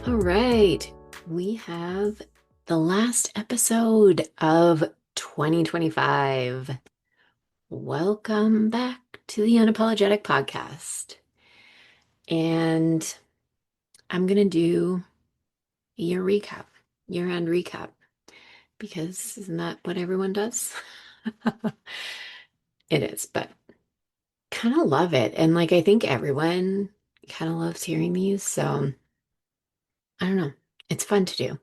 All right, we have the last episode of 2025. Welcome back to the Unapologetic Podcast. And I'm going to do a year-end recap, because isn't that what everyone does? It is, but kind of love it. And like, I think everyone kind of loves hearing these. So I don't know. It's fun to do.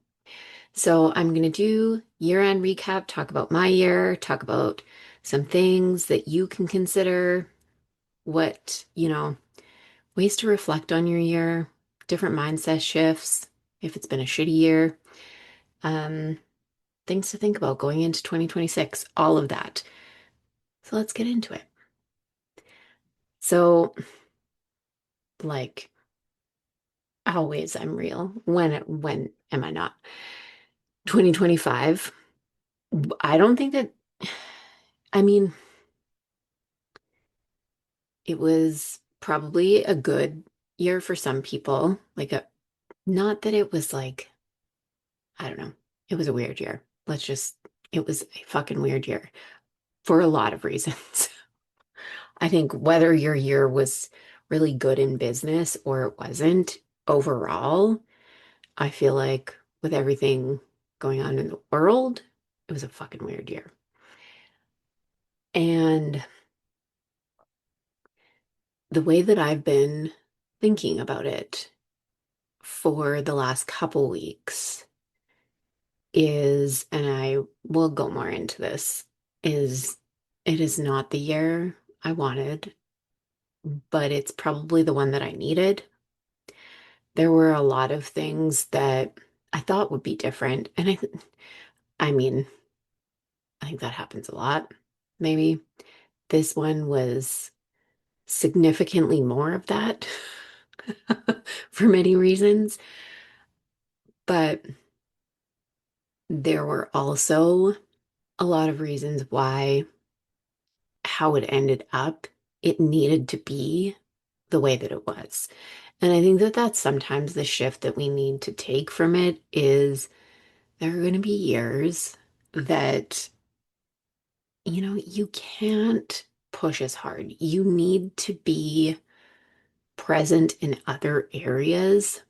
So I'm going to do year-end recap, talk about my year, talk about some things that you can consider, ways to reflect on your year, different mindset shifts, if it's been a shitty year, um, things to think about going into 2026, all of that. So let's get into it. So, like always, I'm real. When am I not? 2025. I don't think that, I mean, it was probably a good year for some people. Not that it was like, I don't know. It was a weird year. It was a fucking weird year for a lot of reasons. I think whether your year was really good in business or it wasn't, overall, I feel like with everything going on in the world, it was a fucking weird year. And the way that I've been thinking about it for the last couple weeks and I will go more into this, is it is not the year I wanted, but it's probably the one that I needed. There were a lot of things that I thought would be different. I mean, I think that happens a lot. Maybe this one was significantly more of that for many reasons, but there were also a lot of reasons why how it ended up, it needed to be the way that it was. And I think that that's sometimes the shift that we need to take from it is there are going to be years that, you can't push as hard. You need to be present in other areas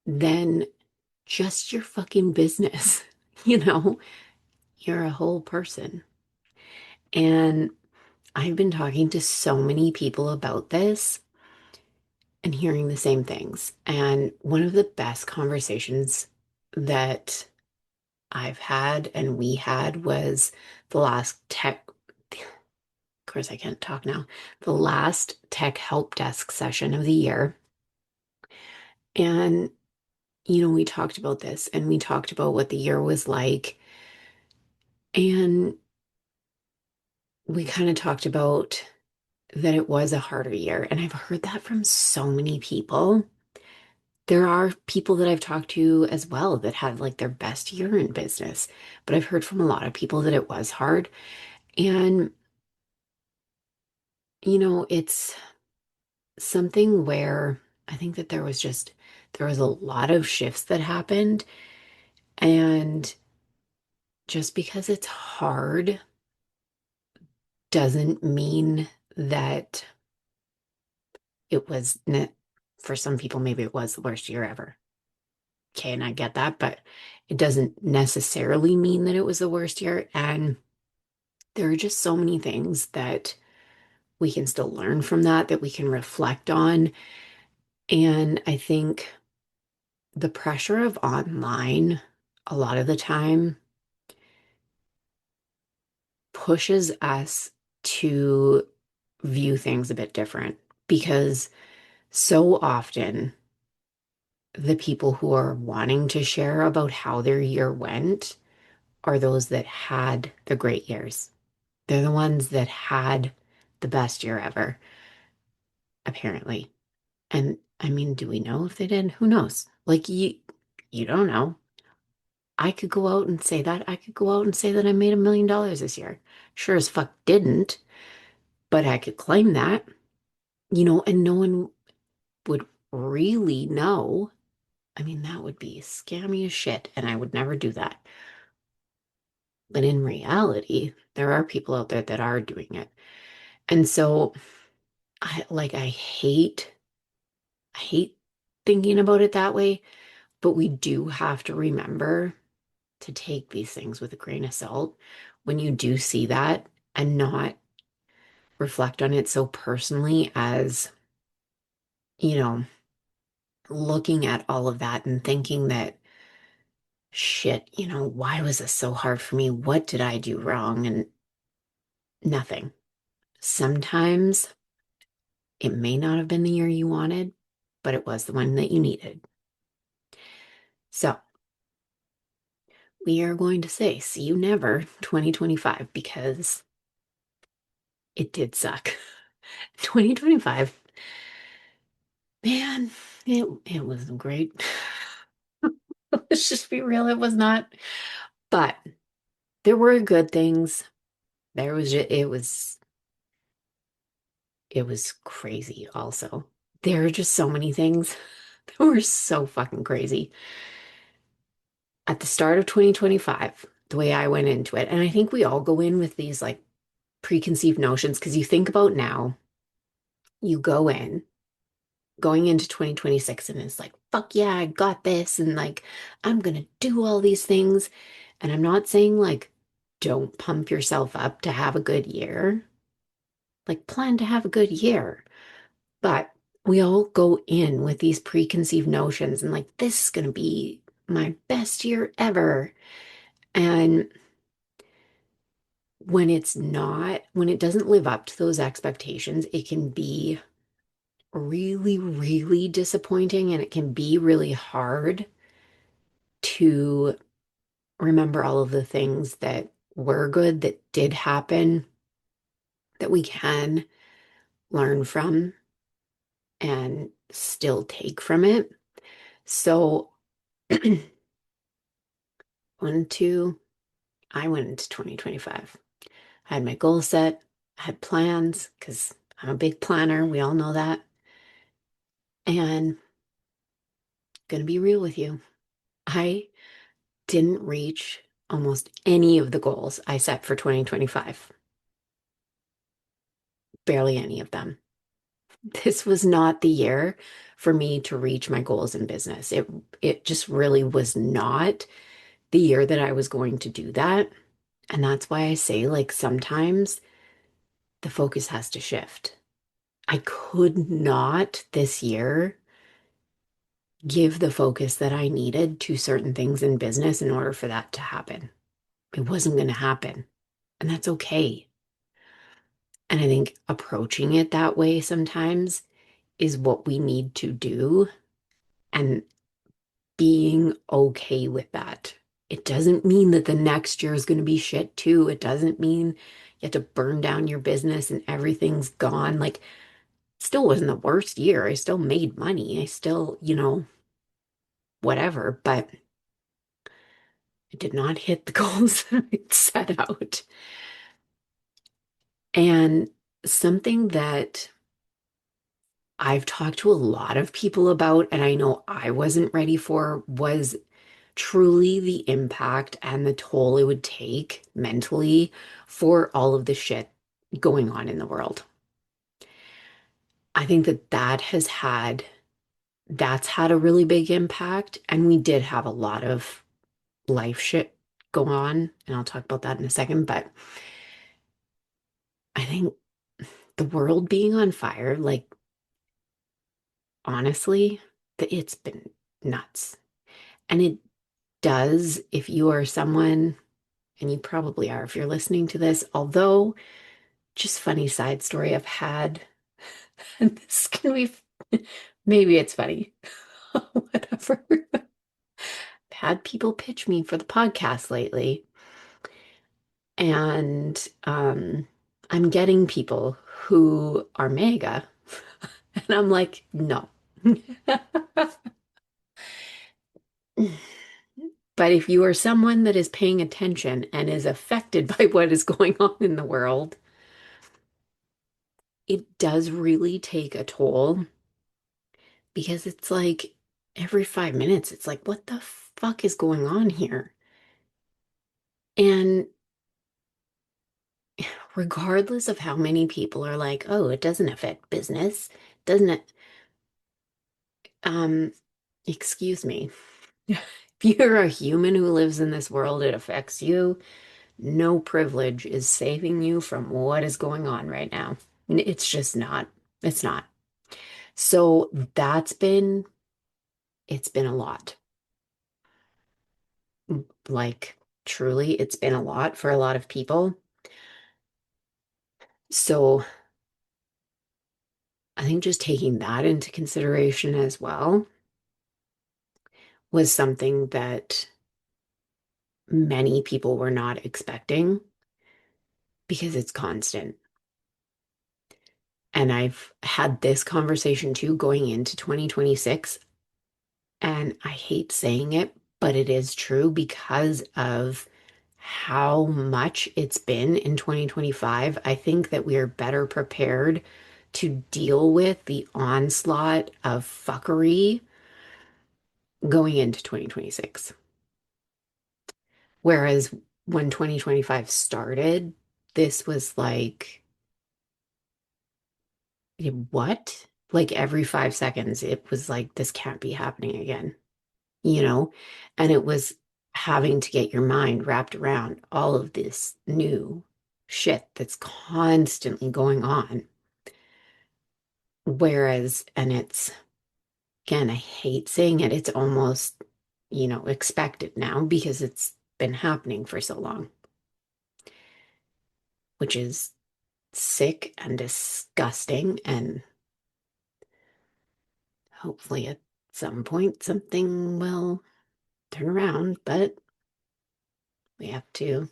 than just your fucking business. You know, you're a whole person. And I've been talking to so many people about this and hearing the same things. And one of the best conversations that I've had and we had was the last tech, of course, I can't talk now, the last tech help desk session of the year. And, we talked about this and we talked about what the year was like. And we kind of talked about that it was a harder year. And I've heard that from so many people. There are people that I've talked to as well that had like their best year in business, but I've heard from a lot of people that it was hard. And, it's something where I think that there was a lot of shifts that happened. And just because it's hard doesn't mean that for some people, maybe it was the worst year ever. Okay, and I get that, but it doesn't necessarily mean that it was the worst year. And there are just so many things that we can still learn from that we can reflect on. And I think the pressure of online a lot of the time pushes us to view things a bit different because so often the people who are wanting to share about how their year went are those that had the great years. They're the ones that had the best year ever, apparently. And I mean, do we know if they did? Who knows? Like you don't know. I could go out and say that. I could go out and say that I made $1 million this year. Sure as fuck didn't, but I could claim that, and no one would really know I mean, that would be scammy as shit, and I would never do that. But in reality, there are people out there that are doing it. And so I hate thinking about it that way, but we do have to remember to take these things with a grain of salt when you do see that and not reflect on it so personally as, you know, looking at all of that and thinking that shit, why was this so hard for me? What did I do wrong? And nothing. Sometimes it may not have been the year you wanted, but it was the one that you needed. So we are going to say, see you never 2025 because it did suck. 2025, man, it wasn't great. Let's just be real, it was not. But there were good things. It was crazy also. There are just so many things that were so fucking crazy. At the start of 2025, the way I went into it, and I think we all go in with these like preconceived notions because you think about now, you go in going into 2026 and it's like, fuck yeah, I got this. And like, I'm going to do all these things. And I'm not saying like, don't pump yourself up to have a good year. Like, plan to have a good year. But we all go in with these preconceived notions and like, this is going to be my best year ever. And when it's not, when it doesn't live up to those expectations, it can be really, really disappointing and it can be really hard to remember all of the things that were good, that did happen, that we can learn from and still take from it. So, one, two, I went into 2025. I had my goal set, I had plans because I'm a big planner. We all know that. And gonna be real with you. I didn't reach almost any of the goals I set for 2025. Barely any of them. This was not the year for me to reach my goals in business. It just really was not the year that I was going to do that. And that's why I say like sometimes the focus has to shift. I could not this year give the focus that I needed to certain things in business in order for that to happen. It wasn't going to happen. And that's okay. And I think approaching it that way sometimes is what we need to do and being okay with that. It doesn't mean that the next year is going to be shit too. It doesn't mean you have to burn down your business and everything's gone. Like, still wasn't the worst year. I still made money. I still, whatever, but I did not hit the goals that I'd set out. And something that I've talked to a lot of people about, and I know I wasn't ready for, was truly the impact and the toll it would take mentally for all of the shit going on in the world. I think that that's had a really big impact. And we did have a lot of life shit go on. And I'll talk about that in a second. But I think the world being on fire, like, honestly, it's been nuts. And it does, if you are someone, and you probably are if you're listening to this, although, just funny side story, I've had, and this can be, maybe it's funny, whatever. I've had people pitch me for the podcast lately, and I'm getting people who are mega, and I'm like, no. But if you are someone that is paying attention and is affected by what is going on in the world, it does really take a toll because it's like every 5 minutes. It's like, what the fuck is going on here? And regardless of how many people are like, oh, it doesn't affect business, doesn't it? Um, excuse me. If you're a human who lives in this world, it affects you. No privilege is saving you from what is going on right now. It's just not. It's not. So it's been a lot. Like, truly, it's been a lot for a lot of people. So I think just taking that into consideration as well was something that many people were not expecting because it's constant. And I've had this conversation too going into 2026. And I hate saying it, but it is true because of how much it's been in 2025. I think that we are better prepared to deal with the onslaught of fuckery going into 2026. Whereas when 2025 started, this was like, what? Like every 5 seconds, it was like, this can't be happening again, you know? And it was having to get your mind wrapped around all of this new shit that's constantly going on. Whereas, and it's, again, I hate saying it, it's almost, expected now because it's been happening for so long, which is sick and disgusting. And hopefully at some point something will turn around, but we have to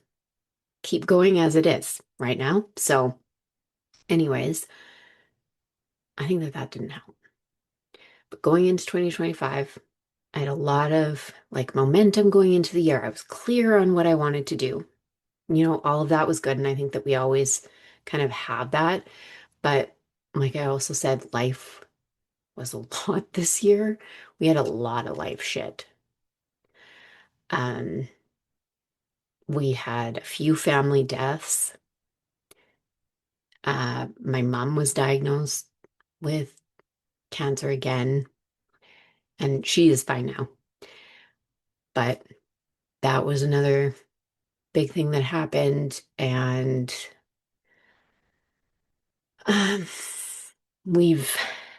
keep going as it is right now. So, anyways, I think that that didn't help. But going into 2025, I had a lot of like momentum going into the year. I was clear on what I wanted to do. All of that was good. And I think that we always kind of have that. But like I also said, life was a lot this year. We had a lot of life shit. Um, we had a few family deaths. My mom was diagnosed with cancer again, and she is fine now. But that was another big thing that happened. And um, we've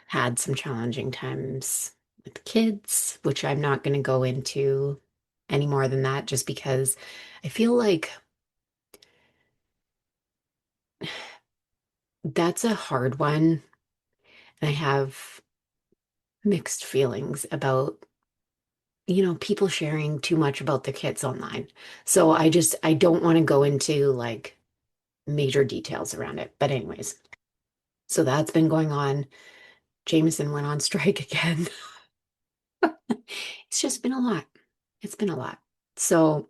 had some challenging times with kids, which I'm not going to go into any more than that, just because I feel like that's a hard one. And I have mixed feelings about, people sharing too much about their kids online. So I don't want to go into like major details around it. But anyways, so that's been going on. Jameson went on strike again. It's just been a lot. It's been a lot. So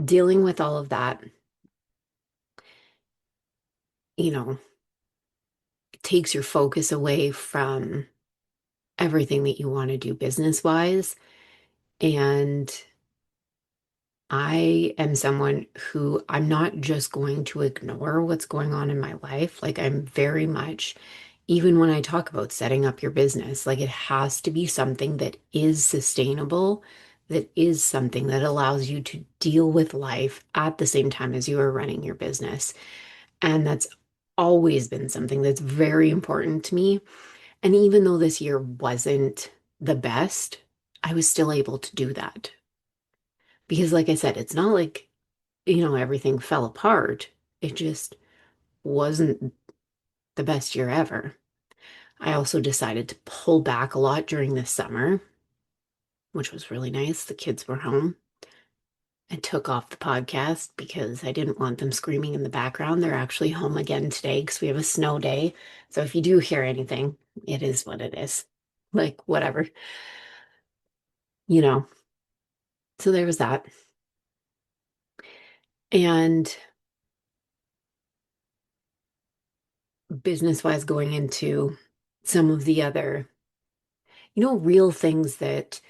dealing with all of that, you know, takes your focus away from everything that you want to do business wise. And I am someone who I'm not just going to ignore what's going on in my life. Like, I'm very much, even when I talk about setting up your business, like, it has to be something that is sustainable, that is something that allows you to deal with life at the same time as you are running your business. And that's always been something that's very important to me. And even though this year wasn't the best, I was still able to do that. Because, like I said, it's not like, everything fell apart. It just wasn't the best year ever. I also decided to pull back a lot during this summer, which was really nice. The kids were home. I took off the podcast because I didn't want them screaming in the background. They're actually home again today because we have a snow day. So if you do hear anything, it is what it is. Like, whatever, you know. So there was that. And business wise, going into some of the other, real things that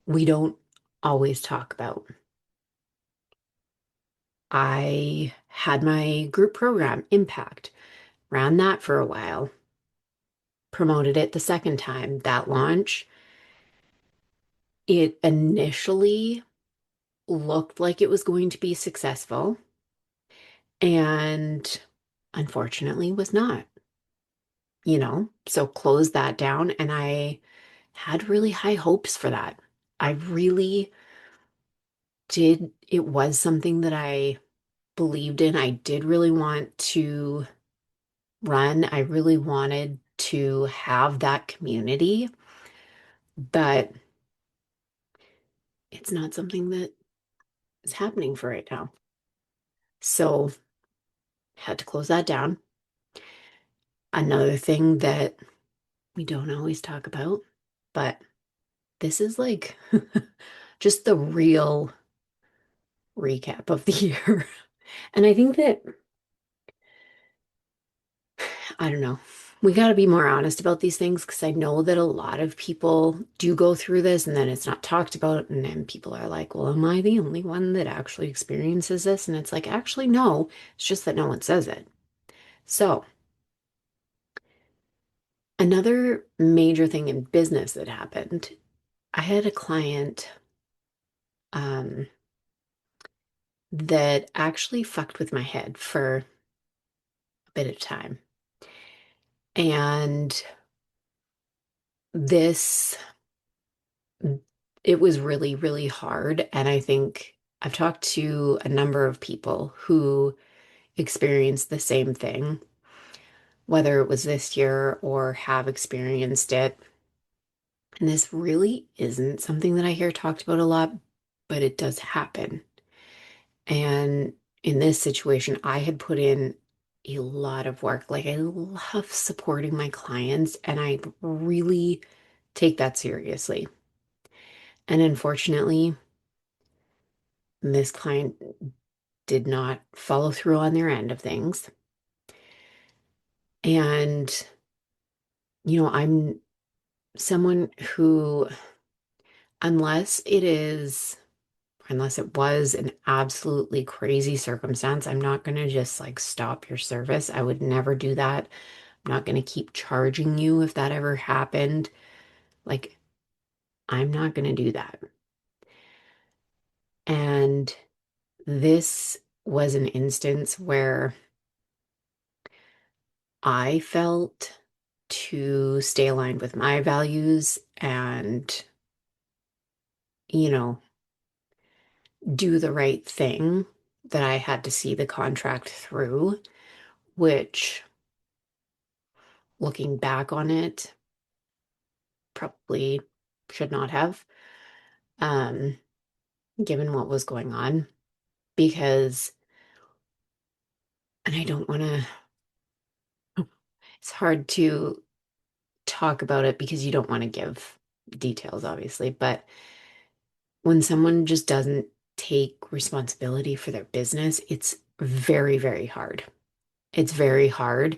we don't always talk about. I had my group program, Impact, ran that for a while, promoted it the second time. That launch, it initially looked like it was going to be successful and unfortunately was not, so closed that down and I had really high hopes for that. I really did. It was something that I believed in. I did really want to run. I really wanted to have that community, but it's not something that is happening for right now. So had to close that down. Another thing that we don't always talk about, but this is like just the real recap of the year. And I think that, I don't know, we got to be more honest about these things because I know that a lot of people do go through this and then it's not talked about. And then people are like, well, am I the only one that actually experiences this? And it's like, actually, no, it's just that no one says it. So, another major thing in business that happened, I had a client um, that actually fucked with my head for a bit of time. And this, it was really, really hard. And I think I've talked to a number of people who experienced the same thing, whether it was this year or have experienced it. And this really isn't something that I hear talked about a lot, but it does happen. And in this situation, I had put in a lot of work. Like, I love supporting my clients, and I really take that seriously. And unfortunately, this client did not follow through on their end of things. And, I'm someone who, unless it is, unless it was an absolutely crazy circumstance, I'm not going to just like stop your service. I would never do that. I'm not going to keep charging you if that ever happened. Like, I'm not going to do that. And this was an instance where I felt to stay aligned with my values and, you know, do the right thing, that I had to see the contract through, which looking back on it, probably should not have, um, given what was going on, because, and I don't want to, it's hard to talk about it because you don't want to give details, obviously, but when someone just doesn't take responsibility for their business, it's very, very hard. It's very hard.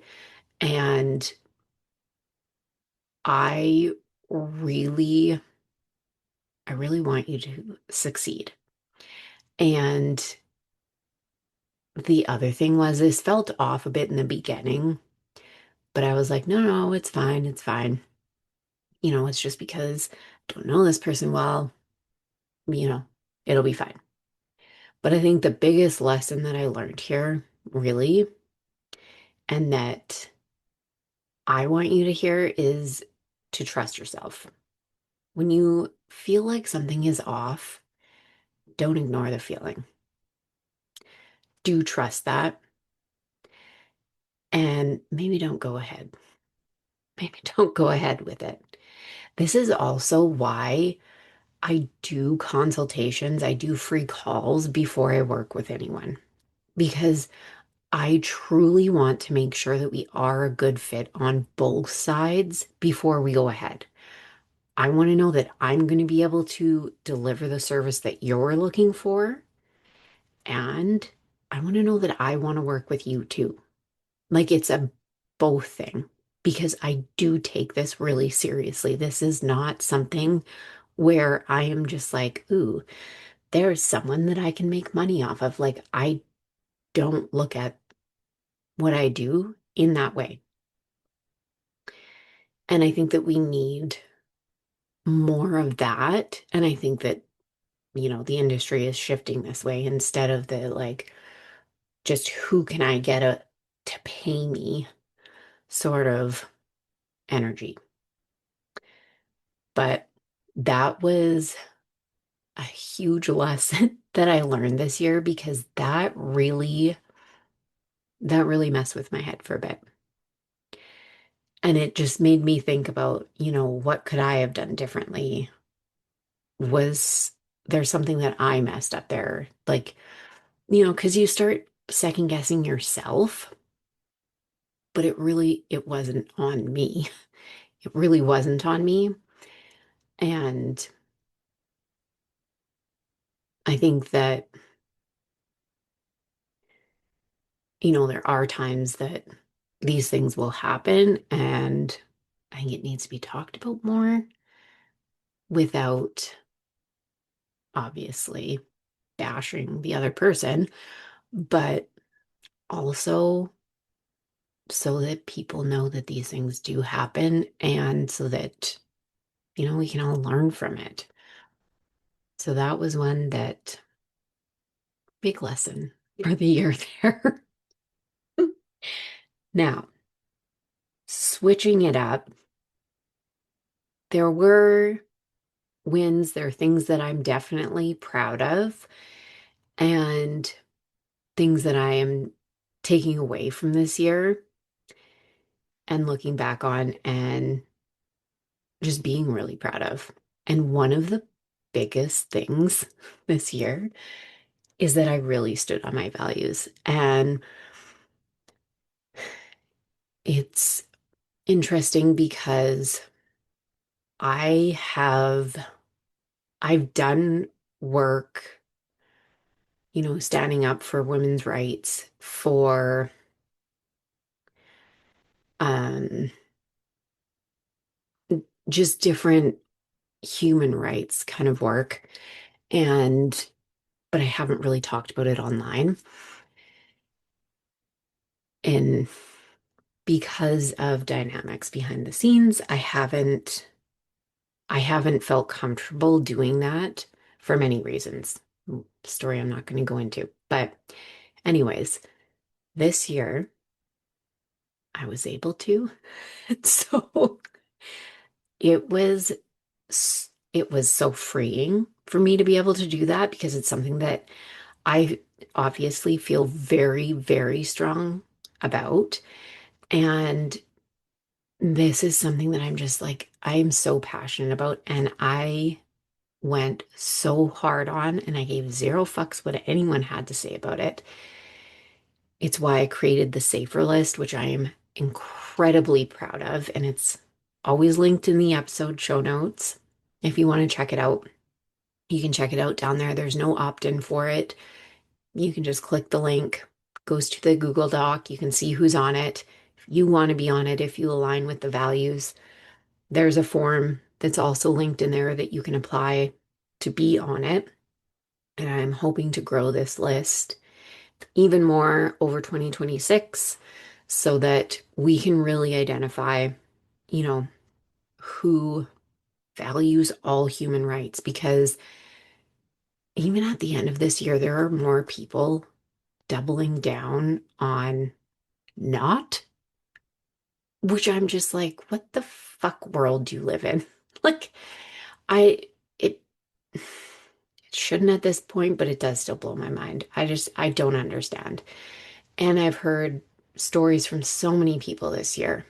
And I really, I really want you to succeed. And the other thing was, this felt off a bit in the beginning, but I was like, no, no, it's fine. It's fine. It's just because I don't know this person well, you know, it'll be fine. But I think the biggest lesson that I learned here, really, and that I want you to hear is to trust yourself. When you feel like something is off, don't ignore the feeling. Do trust that. And maybe don't go ahead. Maybe don't go ahead with it. This is also why I do consultations, I do free calls before I work with anyone, because I truly want to make sure that we are a good fit on both sides before we go ahead. I want to know that I'm going to be able to deliver the service that you're looking for. And I want to know that I want to work with you too. Like, it's a both thing. because I do take this really seriously. This is not something where I am just like, ooh, there's someone that I can make money off of. Like, I don't look at what I do in that way. And I think that we need more of that. And I think that, the industry is shifting this way instead of the like, just who can I get to pay me sort of energy. But that was a huge lesson that I learned this year because that really messed with my head for a bit. And it just made me think about, what could I have done differently? Was there something that I messed up there? Like, because you start second guessing yourself, but it wasn't on me. It really wasn't on me. And I think that, there are times that these things will happen, and I think it needs to be talked about more without obviously bashing the other person, but also so that people know that these things do happen and so that, we can all learn from it. So that was one that big lesson for the year there. Now, switching it up, there were wins, there are things that I'm definitely proud of, and things that I am taking away from this year and looking back on and just being really proud of. And one of the biggest things this year is that I really stood on my values. And it's interesting because I have I've done work, standing up for women's rights, for um just different human rights kind of work. And but I haven't really talked about it online. And because of dynamics behind the scenes, I haven't felt comfortable doing that for many reasons. Story I'm not going to go into. But anyways, this year I was able to. So it was it was so freeing for me to be able to do that because it's something that I obviously feel very, very strong about. And this is something that I'm just like, I am so passionate about. And I went so hard on, and I gave zero fucks what anyone had to say about it. It's why I created the Safer List, which I am incredibly proud of. And it's always linked in the episode show notes. If you want to check it out, you can check it out down there. There's no opt-in for it. You can just click the link, goes to the Google Doc. You can see who's on it. If you want to be on it, if you align with the values, there's a form that's also linked in there that you can apply to be on it. And I'm hoping to grow this list even more over 2026 so that we can really identify, you know, who values all human rights. Because even at the end of this year, there are more people doubling down on not, which I'm just like, what the fuck world do you live in? Like, I, it, it shouldn't at this point, but it does still blow my mind. I don't understand. And I've heard stories from so many people this year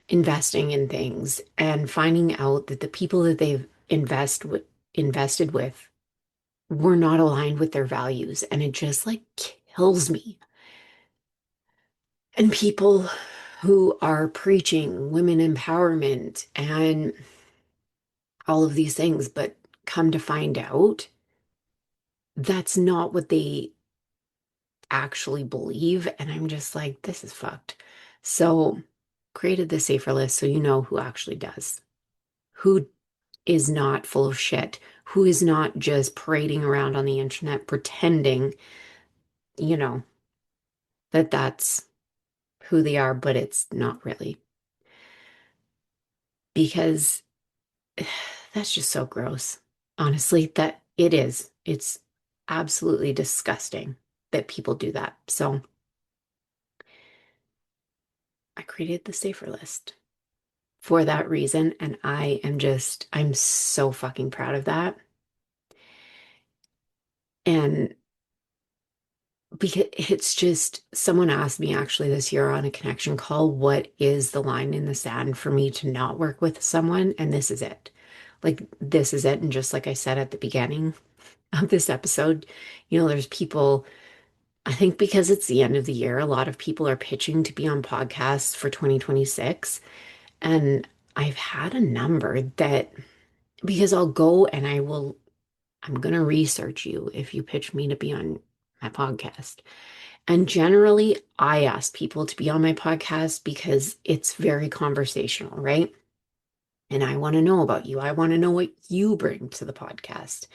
investing in things and finding out that the people that they've invested with were not aligned with their values. And it just like kills me. And people who are preaching women empowerment and all of these things, but come to find out that's not what they actually believe. And I'm just like, this is fucked. So created the safer list so you know who actually does, who is not full of shit, who is not just parading around on the internet pretending, you know, that that's who they are, but it's not really. Because that's just so gross. Honestly, that it is. It's absolutely disgusting that people do that. So I created the safer list for that reason. And I'm so fucking proud of that. And because it's just, someone asked me actually this year on a connection call, what is the line in the sand for me to not work with someone? And this is it. Like, this is it. And just like I said at the beginning of this episode, there's people, I think because it's the end of the year, a lot of people are pitching to be on podcasts for 2026. And I've had a number that, because I'll go and I'm going to research you if you pitch me to be on my podcast. And generally, I ask people to be on my podcast because it's very conversational, right? And I want to know about you. I want to know what you bring to the podcast.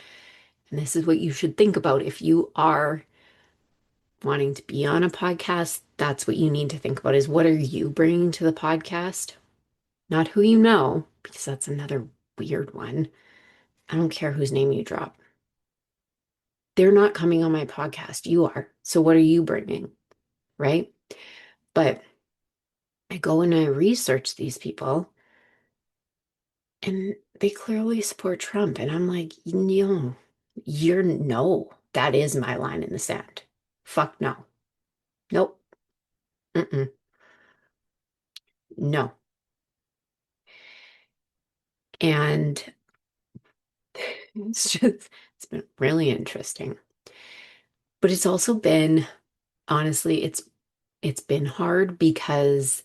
And this is what you should think about if you are wanting to be on a podcast. That's what you need to think about, is what are you bringing to the podcast? Not who you know, because that's another weird one. I don't care whose name you drop. They're not coming on my podcast. You are. So what are you bringing? Right? But I go and I research these people and they clearly support Trump. And I'm like, no, that is my line in the sand. Fuck no. Nope. Mm-mm. No. And it's been really interesting. But it's also been, honestly, it's been hard because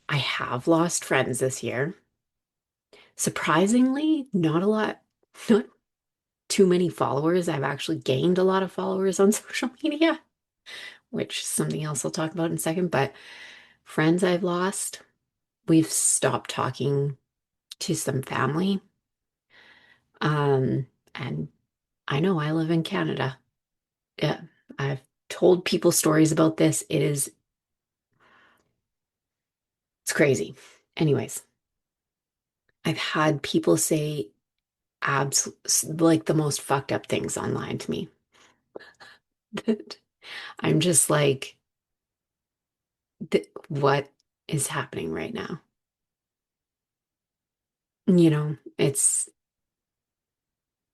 I have lost friends this year. Surprisingly, not a lot, not too many followers. I've actually gained a lot of followers on social media, which is something else I'll talk about in a second. But friends I've lost, we've stopped talking to some family. And I know I live in Canada. Yeah, I've told people stories about this. It's crazy. Anyways, I've had people say abs like the most fucked up things online to me. That I'm just like, what is happening right now? It's,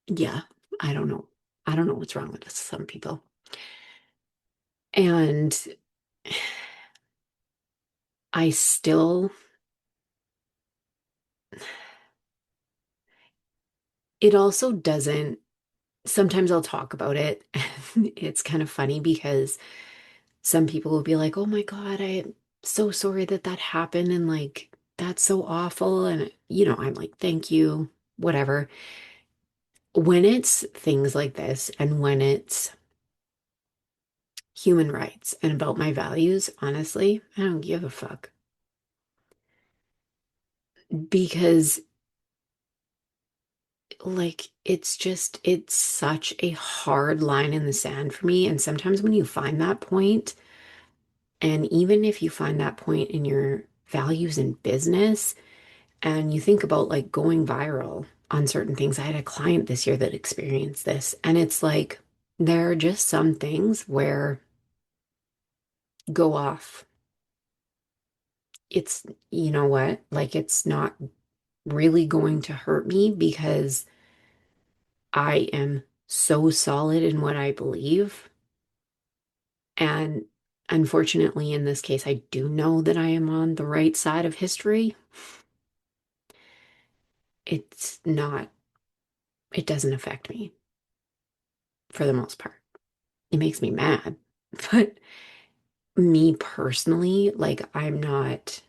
yeah, I don't know. I don't know what's wrong with some people. And I still, it also doesn't, sometimes I'll talk about it. And it's kind of funny because some people will be like, oh my God, I'm so sorry that that happened. And like, that's so awful. And, I'm like, thank you, whatever. When it's things like this and when it's human rights and about my values, honestly, I don't give a fuck. Because, like, it's such a hard line in the sand for me. And sometimes when you find that point, and even if you find that point in your values in business, and you think about like going viral on certain things. I had a client this year that experienced this, and it's like there are just some things where go off. It's, you know what? Like, it's not really going to hurt me because I am so solid in what I believe. And unfortunately, in this case, I do know that I am on the right side of history. It's not, it doesn't affect me for the most part. It makes me mad, but me personally, like, I'm not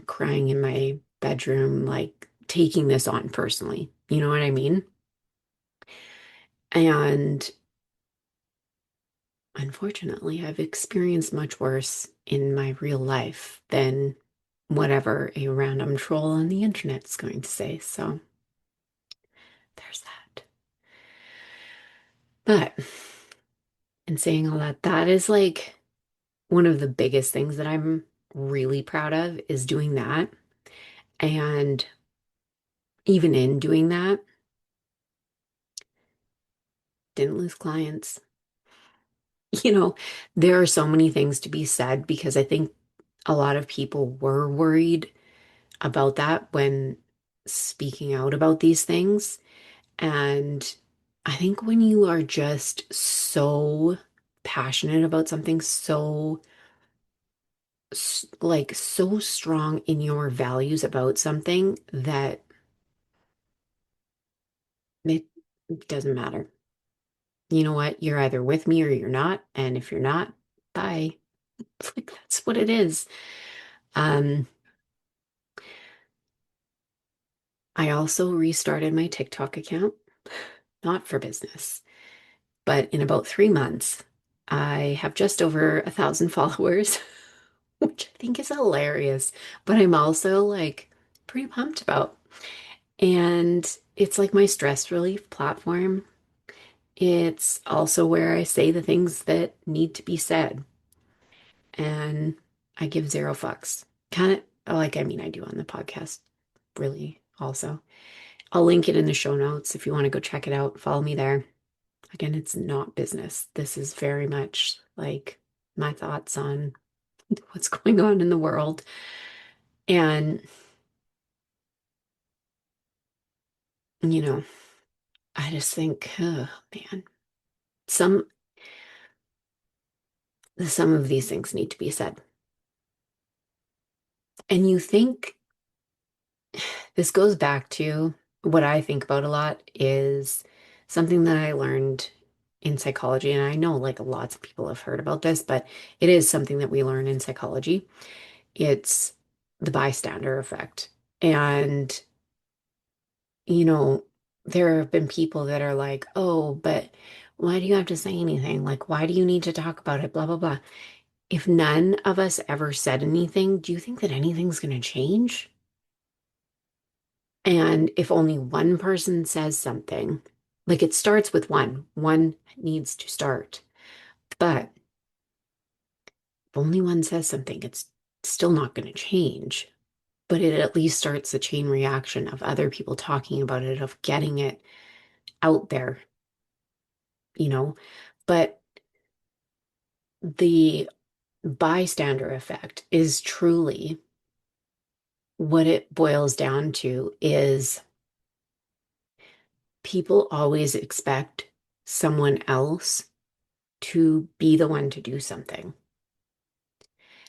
crying in my bedroom, like taking this on personally. You know what I mean? And unfortunately, I've experienced much worse in my real life than whatever a random troll on the internet is going to say. So there's that. But in saying all that, that is like one of the biggest things that I'm really proud of is doing that. And even in doing that, didn't lose clients. You know, there are so many things to be said because I think a lot of people were worried about that when speaking out about these things. And I think when you are just so passionate about something, so like so strong in your values about something that it doesn't matter. You know what? You're either with me or you're not. And if you're not, bye. Like that's what it is. Um, I also restarted my TikTok account, not for business, but in about 3 months, I have just over 1,000 followers, which I think is hilarious, but I'm also like pretty pumped about. And it's like my stress relief platform. It's also where I say the things that need to be said. And I give zero fucks. Kind of like, I mean, I do on the podcast, really, also. I'll link it in the show notes if you want to go check it out. Follow me there. Again, it's not business. This is very much like my thoughts on what's going on in the world. And, you know, I just think, oh man, some some of these things need to be said. And you think this goes back to what I think about a lot is something that I learned in psychology. And I know like lots of people have heard about this, but it is something that we learn in psychology. It's the bystander effect. And, you know, there have been people that are like, oh, but why do you have to say anything? Like, why do you need to talk about it? Blah, blah, blah. If none of us ever said anything, do you think that anything's going to change? And if only one person says something, like it starts with one needs to start. But if only one says something, it's still not going to change. But it at least starts a chain reaction of other people talking about it, of getting it out there, you know. But the bystander effect is truly what it boils down to is people always expect someone else to be the one to do something.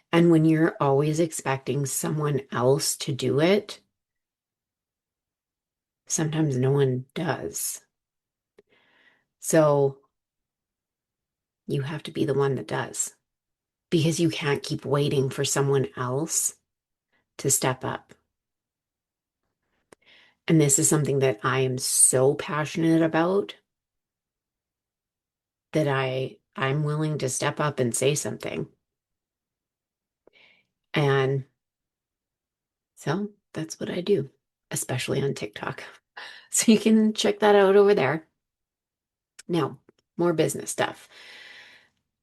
And when you're always expecting someone else to do it, sometimes no one does. So you have to be the one that does because you can't keep waiting for someone else to step up. And this is something that I am so passionate about that I'm willing to step up and say something. And so that's what I do, especially on TikTok. So you can check that out over there. Now, more business stuff.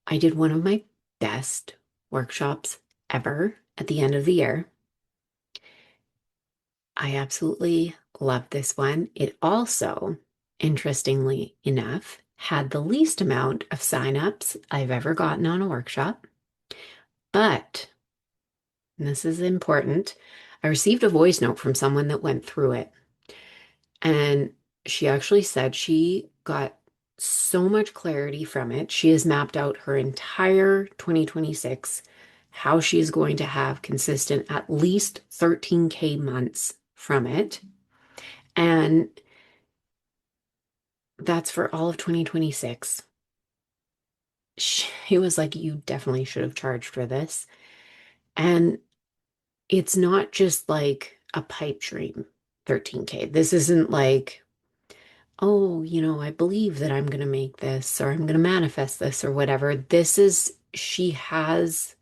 I did one of my best workshops ever at the end of the year. I absolutely loved this one. It also, interestingly enough, had the least amount of signups I've ever gotten on a workshop. But, and this is important, I received a voice note from someone that went through it. And she actually said she got so much clarity from it. She has mapped out her entire 2026, how she's going to have consistent at least 13K months from it. And that's for all of 2026. She was like, you definitely should have charged for this. And it's not just like a pipe dream, 13K. This isn't like, oh, I believe that I'm going to make this or I'm going to manifest this or whatever. This is, she has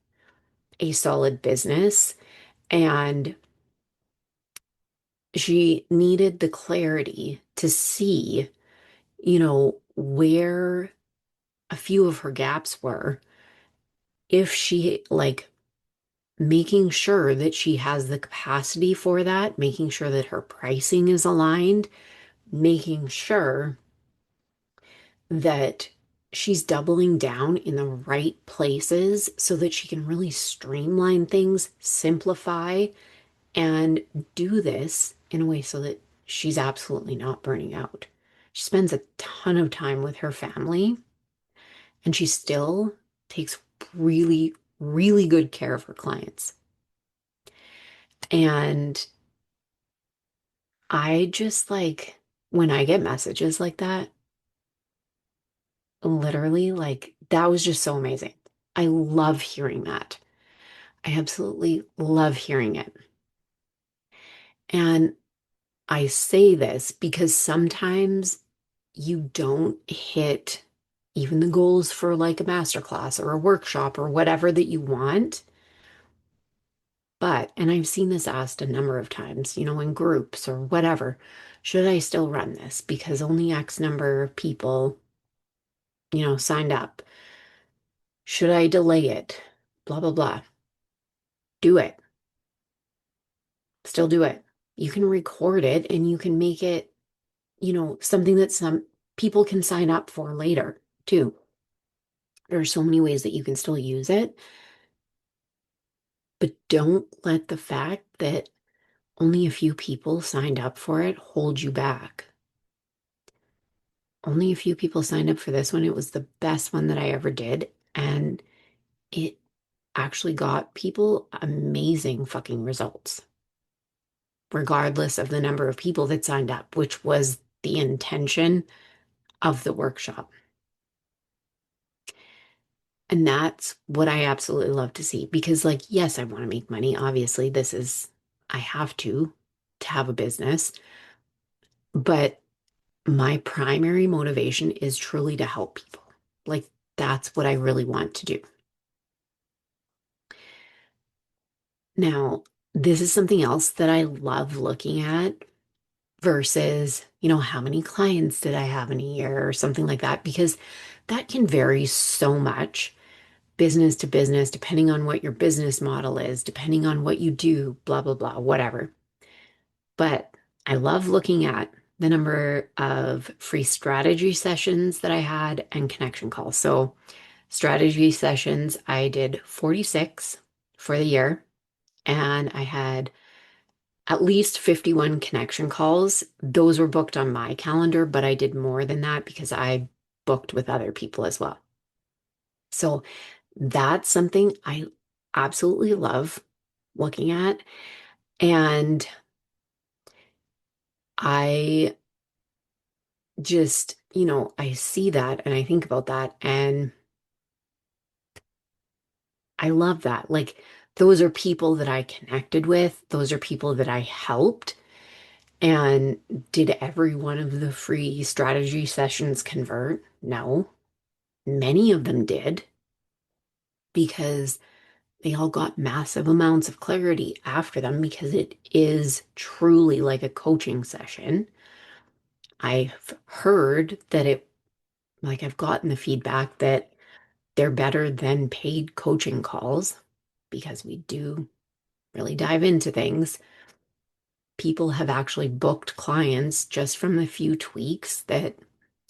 a solid business, and she needed the clarity to see, where a few of her gaps were. If she, like, making sure that she has the capacity for that, making sure that her pricing is aligned, making sure that she's doubling down in the right places so that she can really streamline things, simplify, and do this in a way so that she's absolutely not burning out. She spends a ton of time with her family, and she still takes really, really good care of her clients. And I just like when I get messages like that, literally, like that was just so amazing. I love hearing that. I absolutely love hearing it. And I say this because sometimes you don't hit even the goals for like a masterclass or a workshop or whatever that you want. But, and I've seen this asked a number of times, in groups or whatever, should I still run this because only X number of people, signed up? Should I delay it? Blah, blah, blah. Do it. Still do it. You can record it and you can make it, something that some people can sign up for later too. There are so many ways that you can still use it, but don't let the fact that only a few people signed up for it hold you back. Only a few people signed up for this one. It was the best one that I ever did. And it actually got people amazing fucking results, regardless of the number of people that signed up, which was the intention of the workshop. And that's what I absolutely love to see because, like, yes, I want to make money. Obviously, I have to have a business, but my primary motivation is truly to help people. Like, that's what I really want to do. Now, this is something else that I love looking at versus, how many clients did I have in a year or something like that, because that can vary so much business to business, depending on what your business model is, depending on what you do, blah, blah, blah, whatever. But I love looking at the number of free strategy sessions that I had and connection calls. So, strategy sessions, I did 46 for the year, and I had at least 51 connection calls. Those were booked on my calendar, but I did more than that because I booked with other people as well. So that's something I absolutely love looking at. And I just, I see that and I think about that and I love that. Like, those are people that I connected with, those are people that I helped. And did every one of the free strategy sessions convert? No. Many of them did because they all got massive amounts of clarity after them because it is truly like a coaching session. I've heard that I've gotten the feedback that they're better than paid coaching calls because we do really dive into things. People have actually booked clients just from the few tweaks that,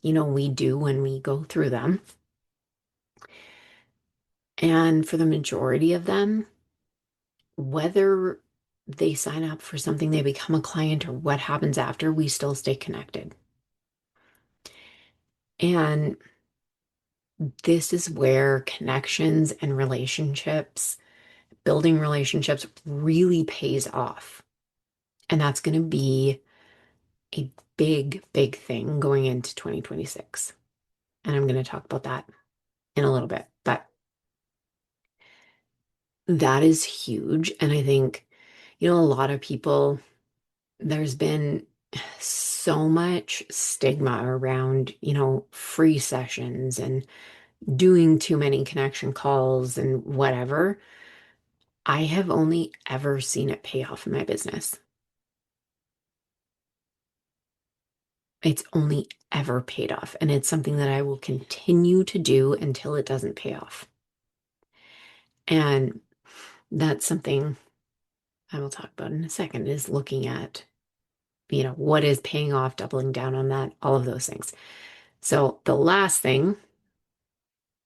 we do when we go through them. And for the majority of them, whether they sign up for something, they become a client, or what happens after, we still stay connected. And this is where connections and relationships, building relationships really pays off. And that's going to be a big, big thing going into 2026. And I'm going to talk about that in a little bit. But that is huge. And I think, a lot of people, there's been so much stigma around, free sessions and doing too many connection calls and whatever. I have only ever seen it pay off in my business. It's only ever paid off, and it's something that I will continue to do until it doesn't pay off. And that's something I will talk about in a second, is looking at, what is paying off, doubling down on that, all of those things. So the last thing,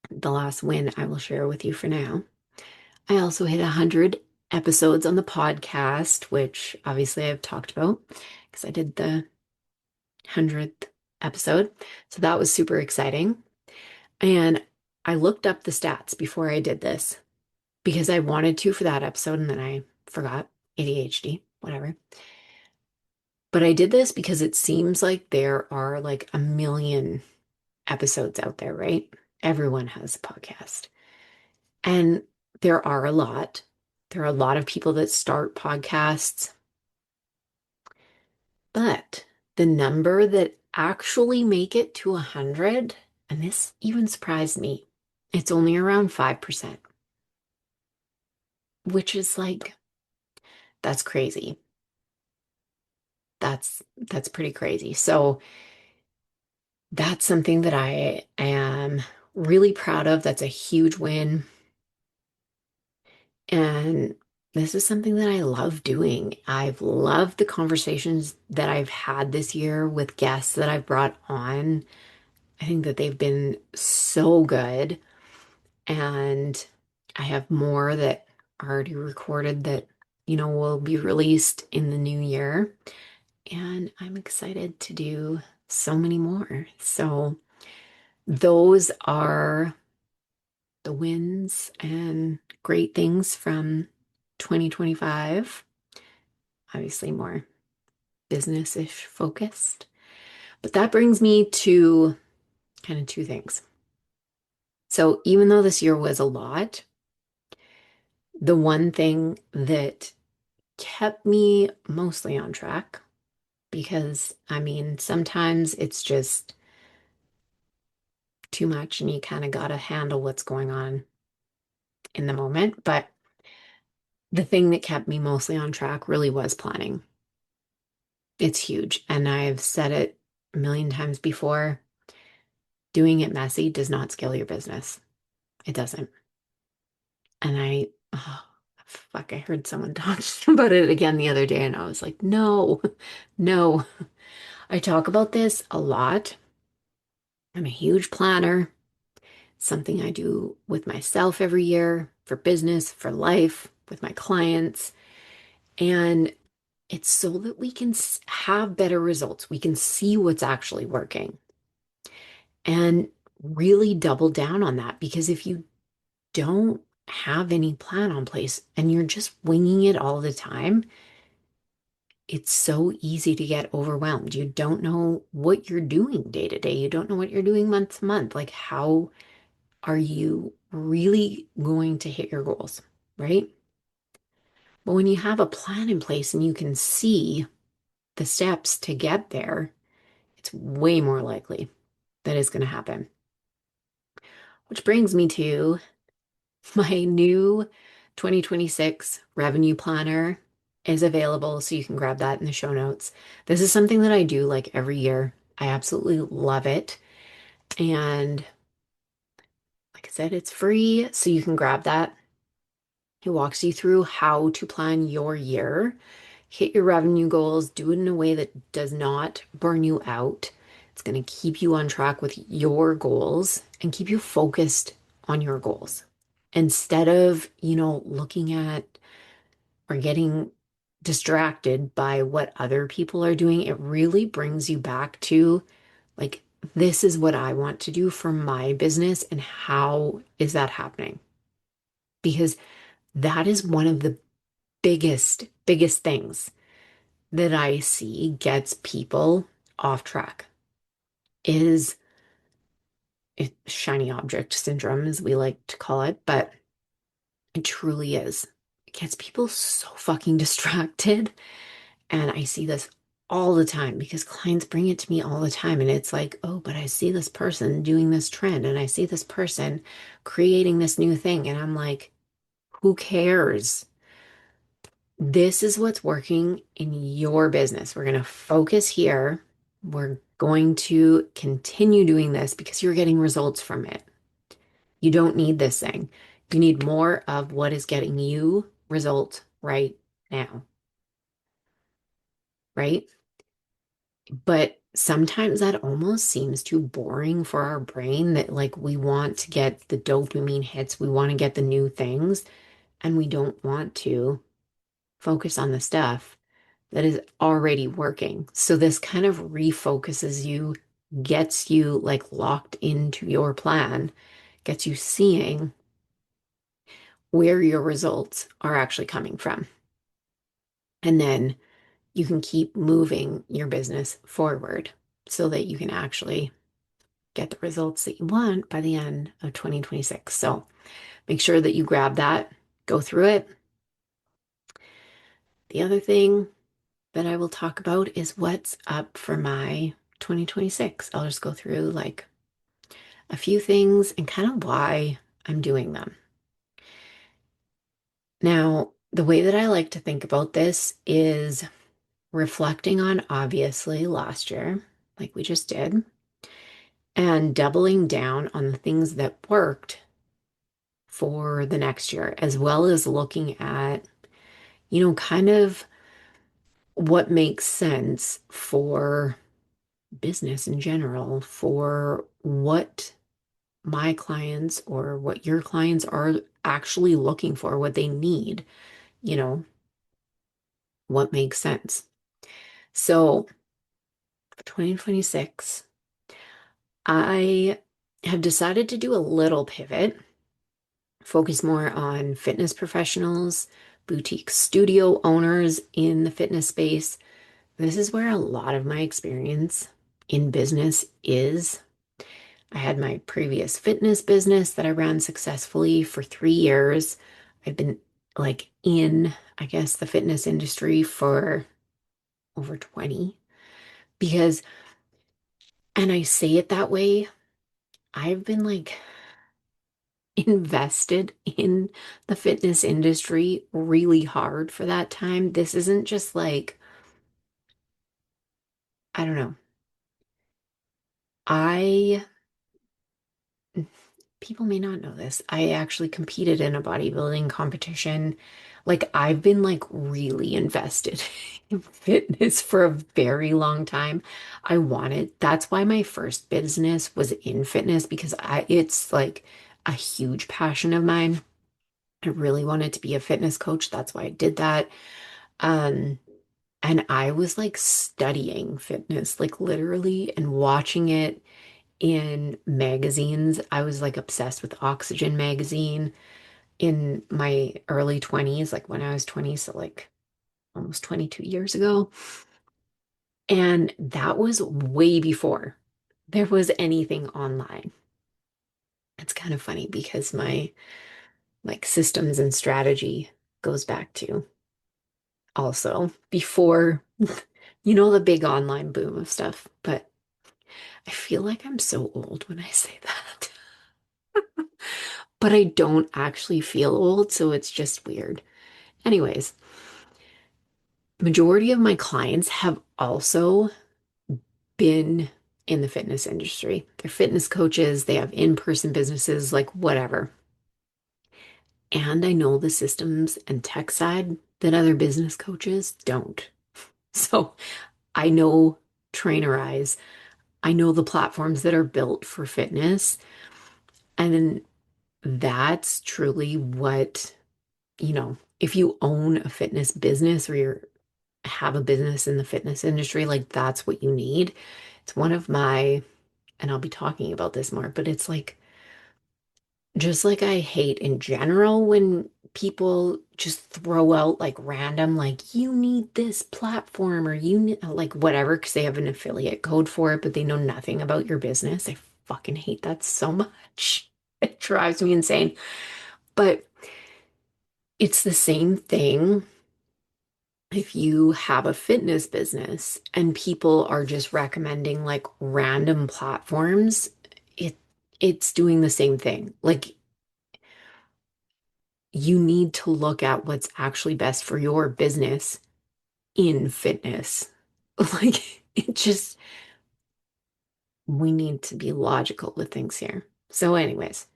the last win I will share with you for now, I also hit 100 episodes on the podcast, which obviously I've talked about because I did the 100th episode. So that was super exciting. And I looked up the stats before I did this because I wanted to for that episode and then I forgot, ADHD, whatever. But I did this because it seems like there are like a million episodes out there, right? Everyone has a podcast. And there are a lot. There are a lot of people that start podcasts, but the number that actually make it to 100, and this even surprised me, it's only around 5%, which is like, that's crazy. That's pretty crazy. So that's something that I am really proud of. That's a huge win. And this is something that I love doing. I've loved the conversations that I've had this year with guests that I've brought on. I think that they've been so good. And I have more that are already recorded that, will be released in the new year. And I'm excited to do so many more. So those are the wins and great things from 2025. Obviously, more business-ish focused. But that brings me to kind of two things. So, even though this year was a lot, the one thing that kept me mostly on track, because I mean, sometimes it's just too much and you kind of got to handle what's going on in the moment. But the thing that kept me mostly on track really was planning. It's huge. And I've said it a million times before. Doing it messy does not scale your business. It doesn't. And oh, fuck, I heard someone talking about it again the other day, and I was like, no, no. I talk about this a lot. I'm a huge planner, something I do with myself every year for business, for life, with my clients. And it's so that we can have better results. We can see what's actually working and really double down on that. Because if you don't have any plan on place and you're just winging it all the time, it's so easy to get overwhelmed. You don't know what you're doing day to day. You don't know what you're doing month to month. Like, how are you really going to hit your goals, right? But when you have a plan in place and you can see the steps to get there, it's way more likely that it's going to happen. Which brings me to my new 2026 revenue planner is available, so you can grab that in the show notes. This is something that I do like every year. I absolutely love it. And like I said, it's free, so you can grab that. It walks you through how to plan your year, hit your revenue goals, do it in a way that does not burn you out. It's going to keep you on track with your goals and keep you focused on your goals instead of, looking at or getting distracted by what other people are doing. It really brings you back to like, this is what I want to do for my business and how is that happening? Because that is one of the biggest things that I see gets people off track is shiny object syndrome, as we like to call it, but it truly is. It gets people so fucking distracted. And I see this all the time because clients bring it to me all the time. And it's like, oh, but I see this person doing this trend and I see this person creating this new thing. And I'm like, Who cares? This is what's working in your business. We're going to focus here. We're going to continue doing this because you're getting results from it. You don't need this thing. You need more of what is getting you results right now, right? But sometimes that almost seems too boring for our brain that like we want to get the dopamine hits, we want to get the new things, and we don't want to focus on the stuff that is already working. So this kind of refocuses you, gets you like locked into your plan, gets you seeing where your results are actually coming from. And then you can keep moving your business forward so that you can actually get the results that you want by the end of 2026. So make sure that you grab that, go through it. The other thing that I will talk about is what's up for my 2026. I'll just go through like a few things and kind of why I'm doing them. Now, the way that I like to think about this is reflecting on obviously last year, like we just did, and doubling down on the things that worked for the next year, as well as looking at, kind of what makes sense for business in general, for what my clients or what your clients are actually looking for, what they need, you know, what makes sense. So for 2026, I have decided to do a little pivot, focus more on fitness professionals, boutique studio owners in the fitness space. This is where a lot of my experience in business is. I had my previous fitness business that I ran successfully for 3 years. I've been like in, I guess, the fitness industry for over 20 because, and I say it that way, I've been like invested in the fitness industry really hard for that time. This isn't just like, I don't know. I People may not know this. I actually competed in a bodybuilding competition. Like I've been like really invested in fitness for a very long time. That's why my first business was in fitness because it's like a huge passion of mine. I really wanted to be a fitness coach. That's why I did that. Um, and I was like studying fitness, like literally, and watching it in magazines. I was like obsessed with Oxygen magazine in my early 20s, like when I was 20, so like almost 22 years ago. And that was way before there was anything online. It's kind of funny because my like systems and strategy goes back to also before, the big online boom of stuff. But I feel like I'm so old when I say that. But I don't actually feel old, so it's just weird. Anyways, majority of my clients have also been in the fitness industry. They're fitness coaches, they have in-person businesses, like whatever. And I know the systems and tech side that other business coaches don't. So I know Trainerize. I know the platforms that are built for fitness. And that's truly what, if you own a fitness business or you have a business in the fitness industry, like that's what you need. It's one of my, and I'll be talking about this more, but it's like, just like I hate in general when people just throw out like random, like, you need this platform or you need like whatever, because they have an affiliate code for it, but they know nothing about your business. I fucking hate that so much. It drives me insane. But it's the same thing if you have a fitness business and people are just recommending like random platforms, it it's doing the same thing. Like you need to look at what's actually best for your business in fitness. Like, it just, we need to be logical with things here. So, anyways,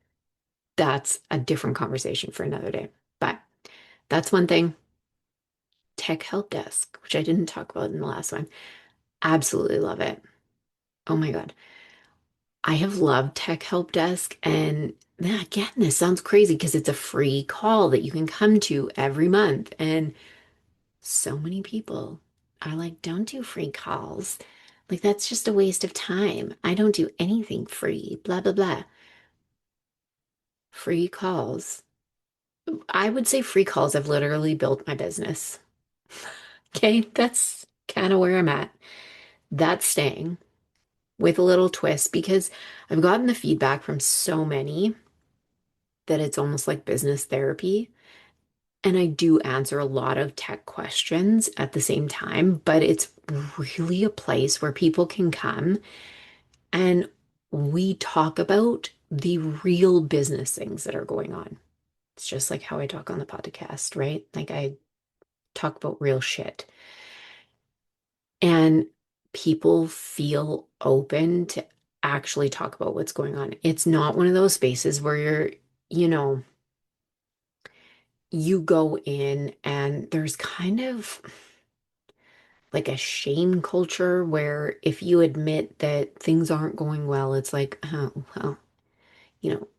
that's a different conversation for another day. But that's one thing. Tech help desk, which I didn't talk about in the last one. Absolutely love it. Oh my God. I have loved Tech Help Desk. And then again, this sounds crazy because it's a free call that you can come to every month. And so many people are like, don't do free calls. Like, that's just a waste of time. I don't do anything free, blah, blah, blah. Free calls. I would say free calls have literally built my business. Okay, that's kind of where I'm at. That's staying with a little twist because I've gotten the feedback from so many that it's almost like business therapy. And I do answer a lot of tech questions at the same time, but it's really a place where people can come and we talk about the real business things that are going on. It's just like how I talk on the podcast, right? Like I talk about real shit. And people feel open to actually talk about what's going on. It's not one of those spaces where you know, you go in and there's kind of like a shame culture where if you admit that things aren't going well, it's like, oh, well,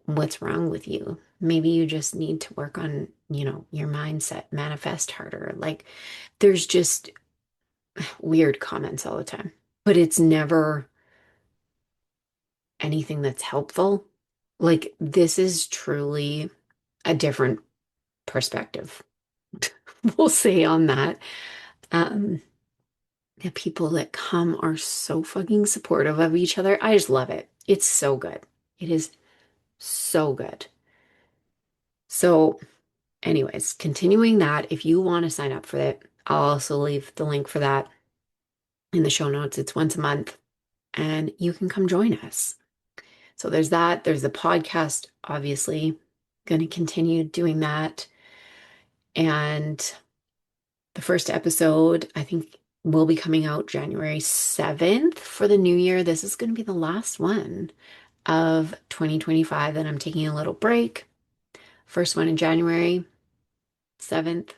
what's wrong with you? Maybe you just need to work on, your mindset, manifest harder. Like there's just weird comments all the time, but it's never anything that's helpful. Like this is truly a different perspective, we'll say on that. Um, the people that come are so fucking supportive of each other. I just love it. It's so good. It is so good. So, anyways, continuing that, if you want to sign up for it, I'll also leave the link for that in the show notes. It's once a month and you can come join us. So there's that. There's the podcast, obviously. Going to continue doing that. And the first episode, I think, will be coming out January 7th for the new year. This is going to be the last one of 2025. Then I'm taking a little break. First one in January 7th.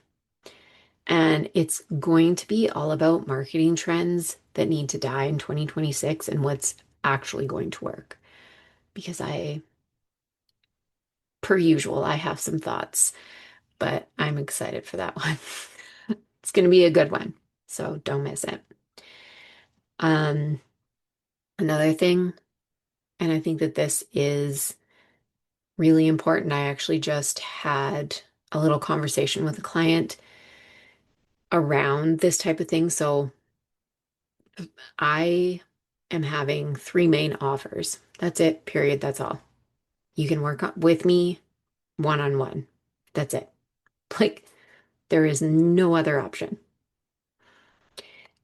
And it's going to be all about marketing trends that need to die in 2026 and what's actually going to work. Because per usual, I have some thoughts, but I'm excited for that one. It's going to be a good one. So don't miss it. Um, Another thing, and I think that this is really important. I actually just had a little conversation with a client around this type of thing. So I am having three main offers. That's it, period. That's all. You can work with me one on one. That's it. Like, there is no other option.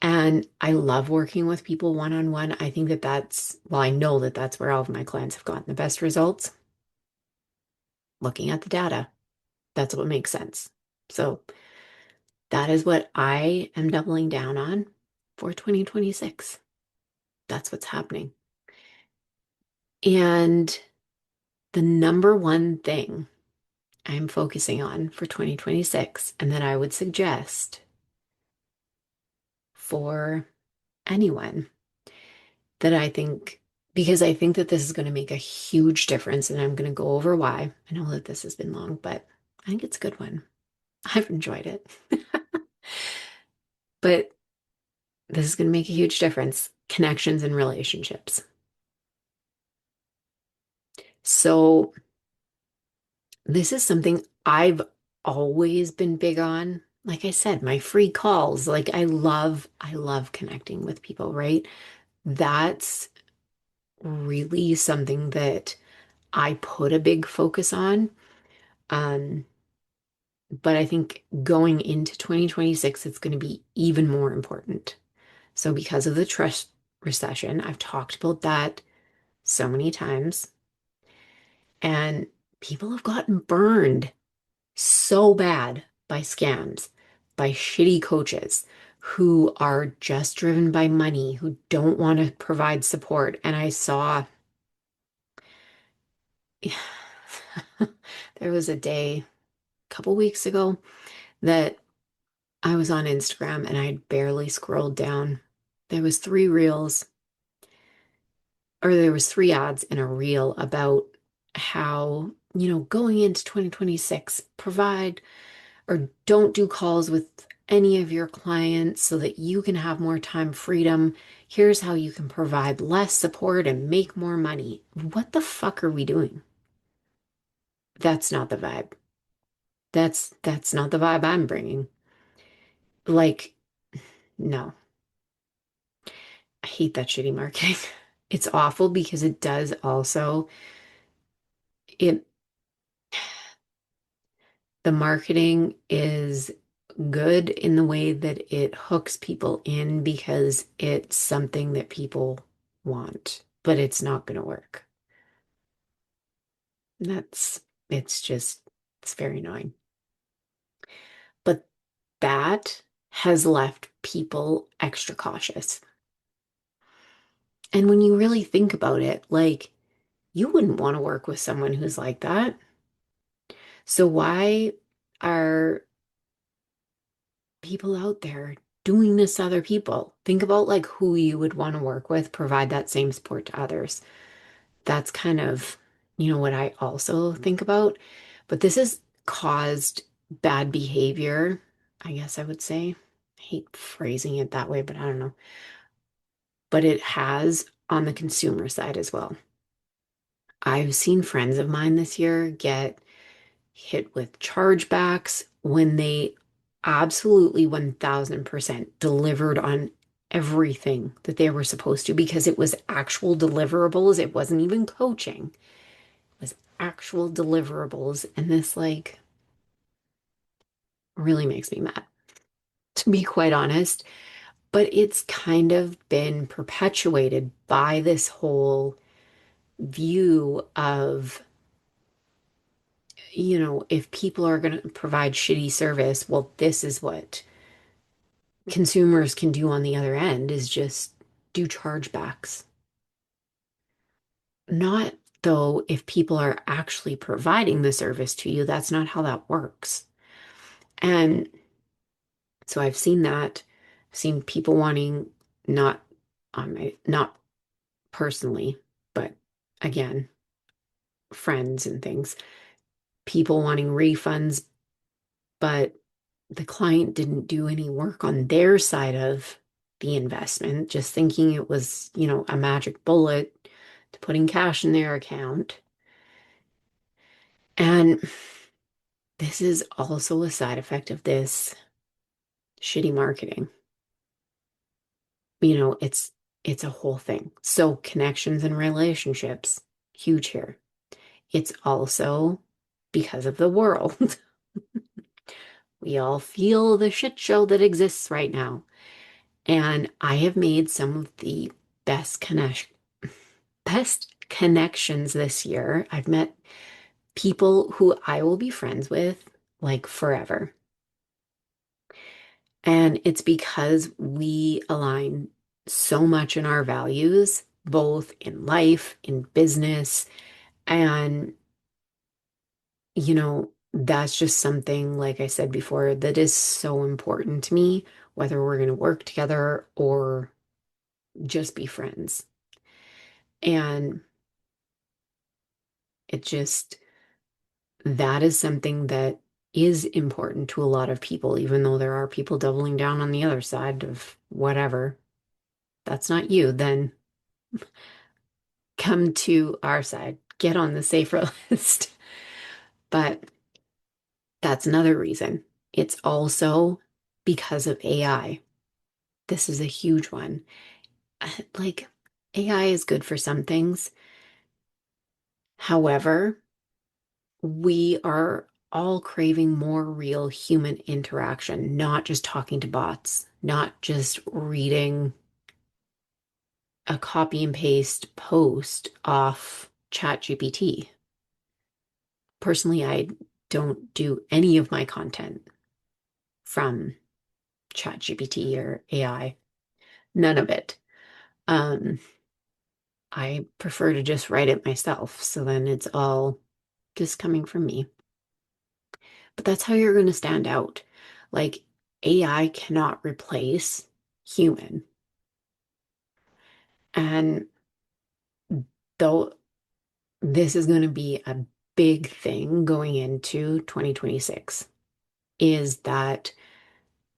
And I love working with people one on one. I think that well, I know that that's where all of my clients have gotten the best results. Looking at the data, that's what makes sense. So that is what I am doubling down on for 2026. That's what's happening. And the number one thing I'm focusing on for 2026, and that I would suggest for anyone that I think, because I think that this is going to make a huge difference, and I'm going to go over why. I know that this has been long, but I think it's a good one. I've enjoyed it. But this is going to make a huge difference. Connections and relationships. So, this is something I've always been big on. Like I said, my free calls, like I love connecting with people, right? That's really something that I put a big focus on. Um, but I think going into 2026, it's going to be even more important. So because of the trust recession, I've talked about that so many times, and people have gotten burned. so bad by scams, by shitty coaches who are just driven by money, who don't want to provide support. And I saw there was a day a couple weeks ago that I was on Instagram and I'd barely scrolled down. There was three reels, or there was three ads in a reel about how, going into 2026, provide or don't do calls with any of your clients so that you can have more time freedom. Here's how you can provide less support and make more money. What the fuck are we doing? That's not the vibe. That's not the vibe I'm bringing. Like, no. I hate that shitty marketing. It's awful because it does also it the marketing is good in the way that it hooks people in because it's something that people want, but it's not going to work. That's, it's just, it's very annoying. But that has left people extra cautious. And when you really think about it, like, you wouldn't want to work with someone who's like that. So why are people out there doing this to other people? Think about like who you would want to work with, provide that same support to others. That's kind of, what I also think about. But this has caused bad behavior, I guess I would say. I hate phrasing it that way, but I don't know. But it has on the consumer side as well. I've seen friends of mine this year get hit with chargebacks when they absolutely 1000% delivered on everything that they were supposed to because it was actual deliverables. It wasn't even coaching, it was actual deliverables. And this, like, really makes me mad, to be quite honest. But it's kind of been perpetuated by this whole view of, if people are going to provide shitty service, well, this is what consumers can do on the other end is just do chargebacks. Not though if people are actually providing the service to you, that's not how that works. And so I've seen that. I've seen people wanting not not personally, but again, friends and things, people wanting refunds, but the client didn't do any work on their side of the investment, just thinking it was, a magic bullet to putting cash in their account. And this is also a side effect of this shitty marketing. It's a whole thing. So connections and relationships, huge here. It's also because of the world. We all feel the shit show that exists right now. And I have made some of the best connections this year. I've met people who I will be friends with like forever. And it's because we align so much in our values, both in life, in business, and that's just something, like I said before, that is so important to me, whether we're going to work together or just be friends. And it just, that is something that is important to a lot of people, even though there are people doubling down on the other side of whatever. That's not you, then come to our side, get on the safer list. But that's another reason. It's also because of AI. This is a huge one. Like, AI is good for some things. However, we are all craving more real human interaction, not just talking to bots, not just reading a copy and paste post off ChatGPT. Personally, I don't do any of my content from ChatGPT or AI. None of it. Um, I prefer to just write it myself. So then it's all just coming from me. But that's how you're going to stand out. Like AI cannot replace human. And though this is going to be a big thing going into 2026, is that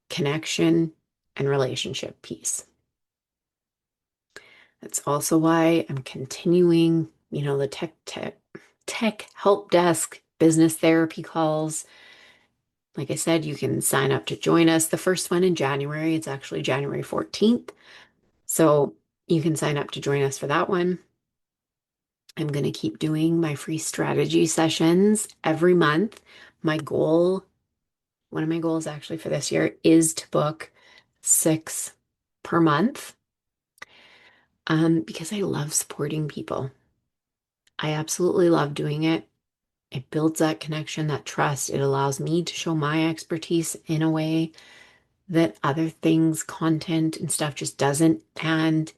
connection and relationship piece. That's also why I'm continuing, the tech help desk business therapy calls. Like I said, you can sign up to join us. The first one in January, it's actually January 14th. So you can sign up to join us for that one. I'm going to keep doing my free strategy sessions every month. My goal, one of my goals actually for this year is to book 6 per month, because I love supporting people. I absolutely love doing it. It builds that connection, that trust. It allows me to show my expertise in a way that other things, content and stuff just doesn't. And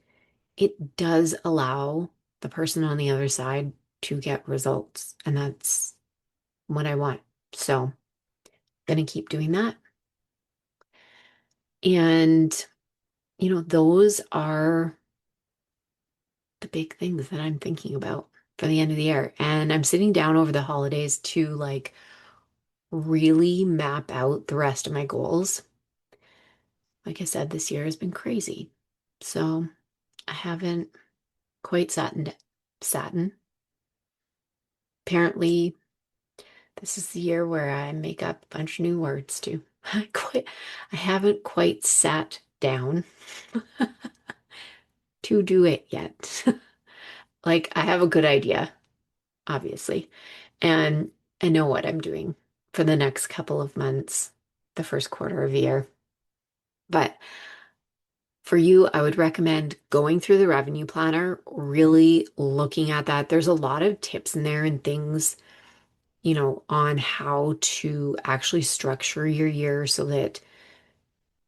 it does allow the person on the other side to get results. And that's what I want. So, gonna keep doing that. And, those are the big things that I'm thinking about for the end of the year. And I'm sitting down over the holidays to like really map out the rest of my goals. Like I said, this year has been crazy. So I haven't quite satin. Apparently, this is the year where I make up a bunch of new words too. I haven't quite sat down to do it yet. Like I have a good idea, obviously, and I know what I'm doing for the next couple of months, the first quarter of the year. But for you, I would recommend going through the revenue planner, really looking at that. There's a lot of tips in there and things, on how to actually structure your year so that,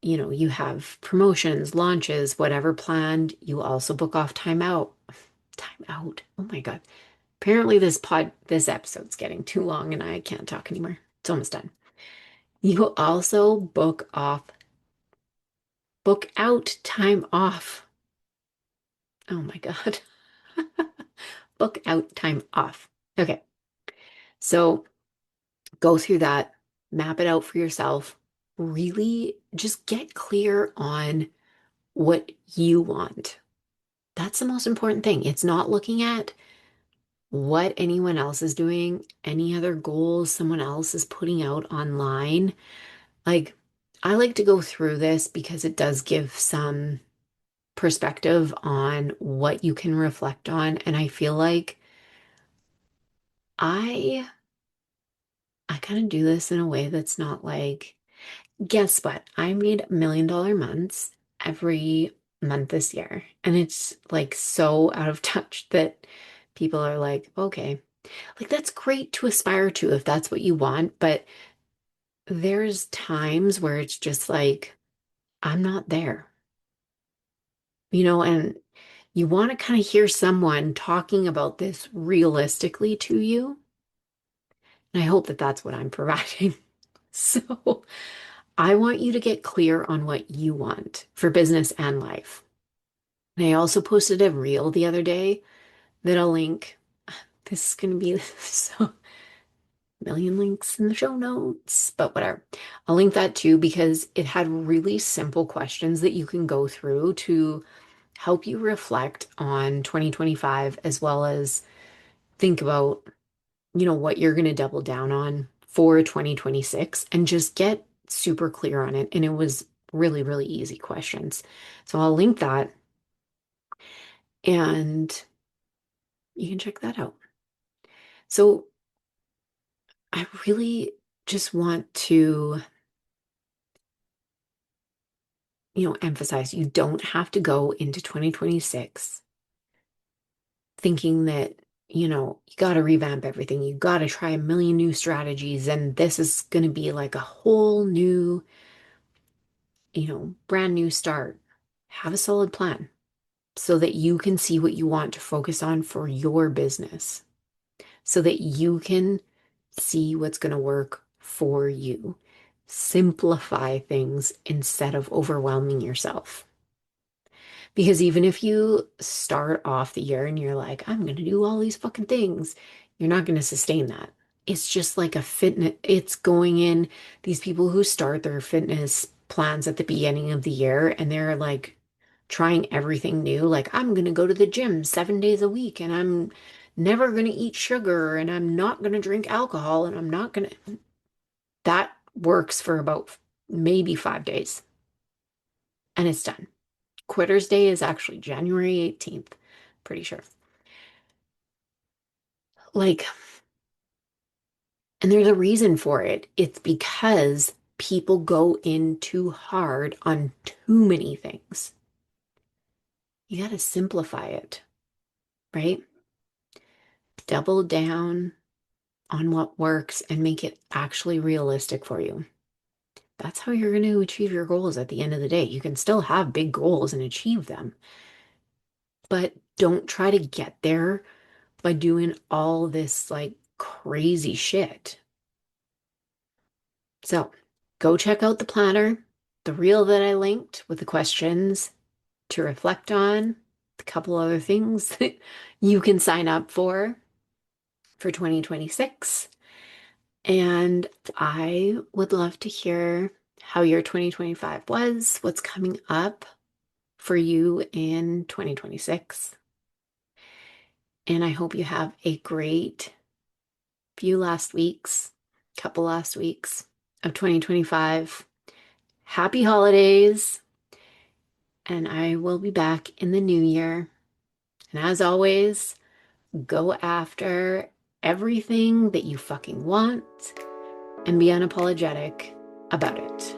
you have promotions, launches, whatever planned. You also book off time out. Time out. Oh my God. Apparently this episode's getting too long and I can't talk anymore. It's almost done. You also book out time off. Oh my God. Book out time off. Okay. So go through that, map it out for yourself. Really just get clear on what you want. That's the most important thing. It's not looking at what anyone else is doing, any other goals someone else is putting out online. Like, I like to go through this because it does give some perspective on what you can reflect on. And I feel like I I kind of do this in a way that's not like, guess what? I made $1 million months every month this year. And it's like so out of touch that people are like, okay, like that's great to aspire to if that's what you want. But there's times where it's just like, I'm not there, and you want to kind of hear someone talking about this realistically to you. And I hope that that's what I'm providing. So I want you to get clear on what you want for business and life. And I also posted a reel the other day that I'll link. This is going to be so million links in the show notes, but whatever. I'll link that too because it had really simple questions that you can go through to help you reflect on 2025 as well as think about, what you're going to double down on for 2026 and just get super clear on it. And it was really, really easy questions. So I'll link that and you can check that out. So I really just want to, emphasize you don't have to go into 2026 thinking that you got to revamp everything. You got to try a million new strategies. And this is going to be like a whole new, brand new start. Have a solid plan so that you can see what you want to focus on for your business, so that you can see what's going to work for you. Simplify things instead of overwhelming yourself. Because even if you start off the year and you're like, I'm going to do all these fucking things, you're not going to sustain that. It's just like a fitness, it's going in these people who start their fitness plans at the beginning of the year and they're like trying everything new. Like, I'm going to go to the gym 7 days a week and I'm never going to eat sugar and I'm not going to drink alcohol and I'm not going to. That works for about maybe 5 days and it's done. Quitter's Day is actually January 18th, pretty sure. Like, and there's a reason for it. It's because people go in too hard on too many things. You got to simplify it, right? Double down on what works and make it actually realistic for you. That's how you're going to achieve your goals at the end of the day. You can still have big goals and achieve them, but don't try to get there by doing all this like crazy shit. So go check out the planner, the reel that I linked with the questions to reflect on, a couple other things that you can sign up for 2026. And I would love to hear how your 2025 was, what's coming up for you in 2026. And I hope you have a great couple last weeks of 2025. Happy holidays. And I will be back in the new year. And as always, go after everything that you fucking want and be unapologetic about it.